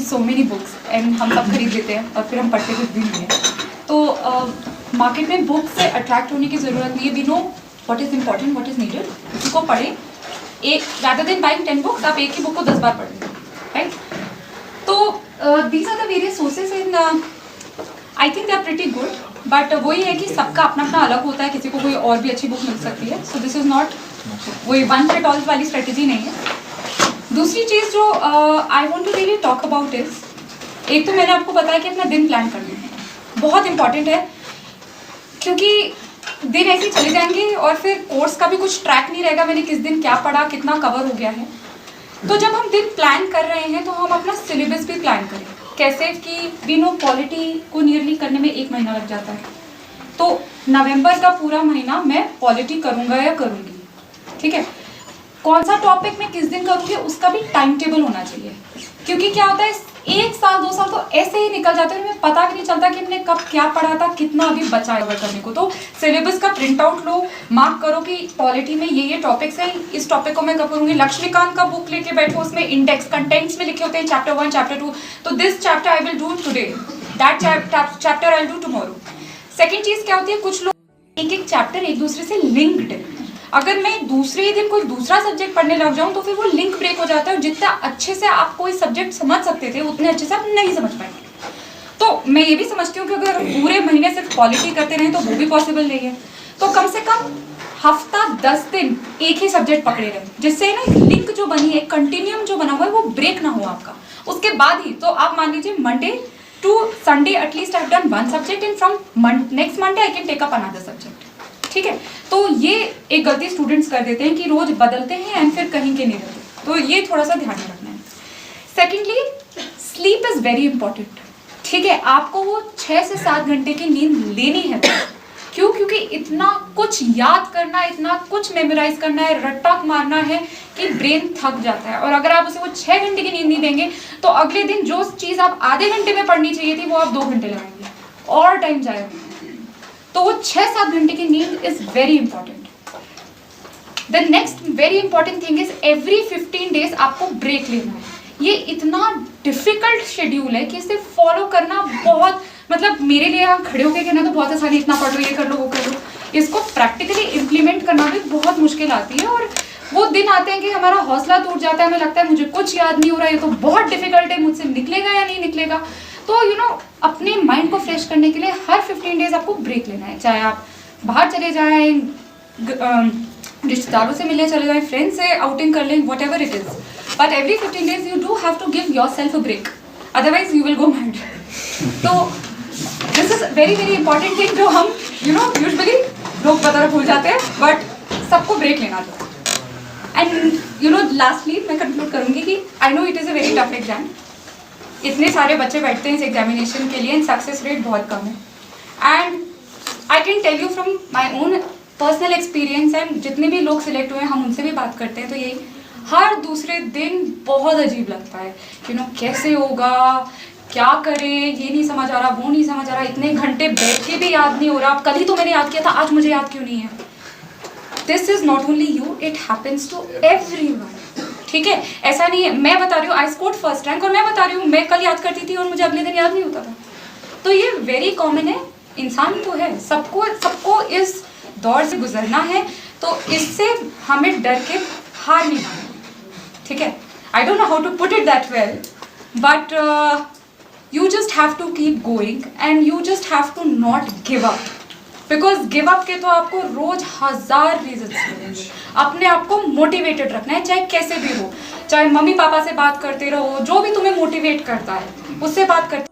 so many books and हम सब खरीद लेते हैं और फिर हम पढ़ते कुछ भी नहीं है। तो मार्केट में बुक से अट्रैक्ट होने की ज़रूरत नहीं है। We know what is important, what is needed, उसको पढ़ें। एक rather than buying 10 books, आप एक ही बुक को 10 बार पढ़ लें, राइट? तो these are the various sources and I think they are pretty good, but वही है कि सबका अपना अपना अलग होता है, किसी को कोई और भी अच्छी बुक मिल सकती है। सो दिस इज़ नॉट वही वन फिट ऑल वाली स्ट्रेटेजी नहीं है। दूसरी चीज़ जो I want to really talk about is, एक तो मैंने आपको बताया कि अपना दिन प्लान करना है, बहुत इंपॉर्टेंट है, क्योंकि दिन ऐसे ही चले जाएंगे और फिर कोर्स का भी कुछ ट्रैक नहीं रहेगा, मैंने किस दिन क्या पढ़ा, कितना कवर हो गया है। तो जब हम दिन प्लान कर रहे हैं तो हम अपना सिलेबस भी प्लान करें। कैसे कि वी नो पॉलिटी को नियरली करने में 1 महीना लग जाता है, तो नवंबर का पूरा महीना मैं पॉलिटी करूँगा या करूँगी, ठीक है। कौन सा टॉपिक मैं किस दिन करूँगी उसका भी टाइम टेबल होना चाहिए, क्योंकि क्या होता है 1 साल 2 साल तो ऐसे ही निकल जाते हैं, हमें पता भी नहीं चलता कि हमने कब क्या पढ़ा था, कितना अभी बचा है कवर करने को। तो सिलेबस का प्रिंट आउट लो, मार्क करो कि पॉलिटी में ये टॉपिक्स हैं, इस टॉपिक को मैं कब करूँगी। लक्ष्मीकांत का बुक लेके बैठो, उसमें इंडेक्स कंटेंट्स में लिखे होते हैं चैप्टर 1 चैप्टर 2, तो this chapter I will do today, that chapter I will do tomorrow. Second चीज़ क्या होती है, कुछ लोग एक चैप्टर एक दूसरे से लिंक्ड है, अगर मैं दूसरे ही दिन कोई दूसरा सब्जेक्ट पढ़ने लग जाऊं तो फिर वो लिंक ब्रेक हो जाता है, और जितना अच्छे से आप कोई सब्जेक्ट समझ सकते थे उतने अच्छे से आप नहीं समझ पाएंगे। तो मैं ये भी समझती हूँ कि अगर पूरे महीने सिर्फ पॉलिटी करते रहें तो वो भी पॉसिबल नहीं है, तो कम से कम हफ्ता 10 दिन एक ही सब्जेक्ट पकड़े रहें, जिससे ना लिंक जो बनी है, कंटिन्यूम जो बना हुआ है वो ब्रेक ना हो आपका। उसके बाद ही तो आप मान लीजिए Monday to Sunday at least I have done 1 subject and from next Monday I can take up another subject, ठीक है। तो ये एक गलती स्टूडेंट्स कर देते हैं कि रोज बदलते हैं एंड फिर कहीं के नहीं रहते, तो ये थोड़ा सा ध्यान में रखना है। Secondly, sleep is very important, ठीक है। आपको वो 6 से 7 घंटे की नींद लेनी है। क्यों? क्योंकि इतना कुछ याद करना, इतना कुछ मेमोराइज करना है, रट्टा मारना है कि ब्रेन थक जाता है, और अगर आप उसे वो 6 घंटे की नींद नहीं देंगे तो अगले दिन जो चीज़ आप आधे घंटे में पढ़नी चाहिए थी वो आप 2 घंटे लगाएंगे और टाइम जाएगा। तो वो 6-7 घंटे की नींद is very important. The next very important thing is every 15 days आपको ब्रेक लेना है। ये इतना डिफिकल्ट शेड्यूल है कि इसे फॉलो करना बहुत, मतलब मेरे लिए यहाँ खड़े होकर कहना तो बहुत आसान है, इतना पढ़ लो, ये कर लो, वो कर लो। इसको प्रैक्टिकली इम्प्लीमेंट करना भी बहुत मुश्किल आती है, और वो दिन आते हैं कि हमारा हौसला टूट जाता है, हमें लगता है मुझे कुछ याद नहीं हो रहा है, ये तो बहुत डिफिकल्ट है, मुझसे निकलेगा या नहीं निकलेगा। तो अपने माइंड को फ्रेश करने के लिए हर 15 डेज आपको ब्रेक लेना है, चाहे आप बाहर चले जाएं, रिश्तेदारों से मिलने चले जाएं, फ्रेंड्स से आउटिंग कर लें, whatever it is, but every 15 days you do have to give yourself a break, otherwise you will go mad. तो this is very very important thing जो हम यूजुअली लोग पता भूल जाते हैं, बट सबको ब्रेक लेना चाहिए। एंड लास्टली मैं कंक्लूड करूँगी कि I know it is a very tough exam, इतने सारे बच्चे बैठते हैं इस एग्जामिनेशन के लिए एंड सक्सेस रेट बहुत कम है। And I can tell you from my own personal experience, and जितने भी लोग सिलेक्ट हुए हैं हम उनसे भी बात करते हैं, तो यही हर दूसरे दिन बहुत अजीब लगता है, कैसे होगा, क्या करें, ये नहीं समझ आ रहा, वो नहीं समझ आ रहा, इतने घंटे बैठ के भी याद नहीं हो रहा, कल ही तो मैंने याद किया था, आज मुझे याद क्यों नहीं है। This is not only you, it happens to everyone, ठीक है। ऐसा नहीं है, मैं बता रही हूँ आई स्कोर्ड फर्स्ट रैंक, और मैं बता रही हूँ मैं कल याद करती थी और मुझे अगले दिन याद नहीं होता था। तो ये वेरी कॉमन है, इंसान तो है, सबको इस दौर से गुजरना है, तो इससे हमें डर के हार नहीं मानना, ठीक है। I don't know how to put it that well, but you just have to keep going and you just have to not give up, because give up के तो आपको रोज 1000 रीजन मिलेंगे। अपने आप को मोटिवेटेड रखना है, चाहे कैसे भी हो, चाहे मम्मी पापा से बात करते रहो, जो भी तुम्हें मोटिवेट करता है उससे बात करते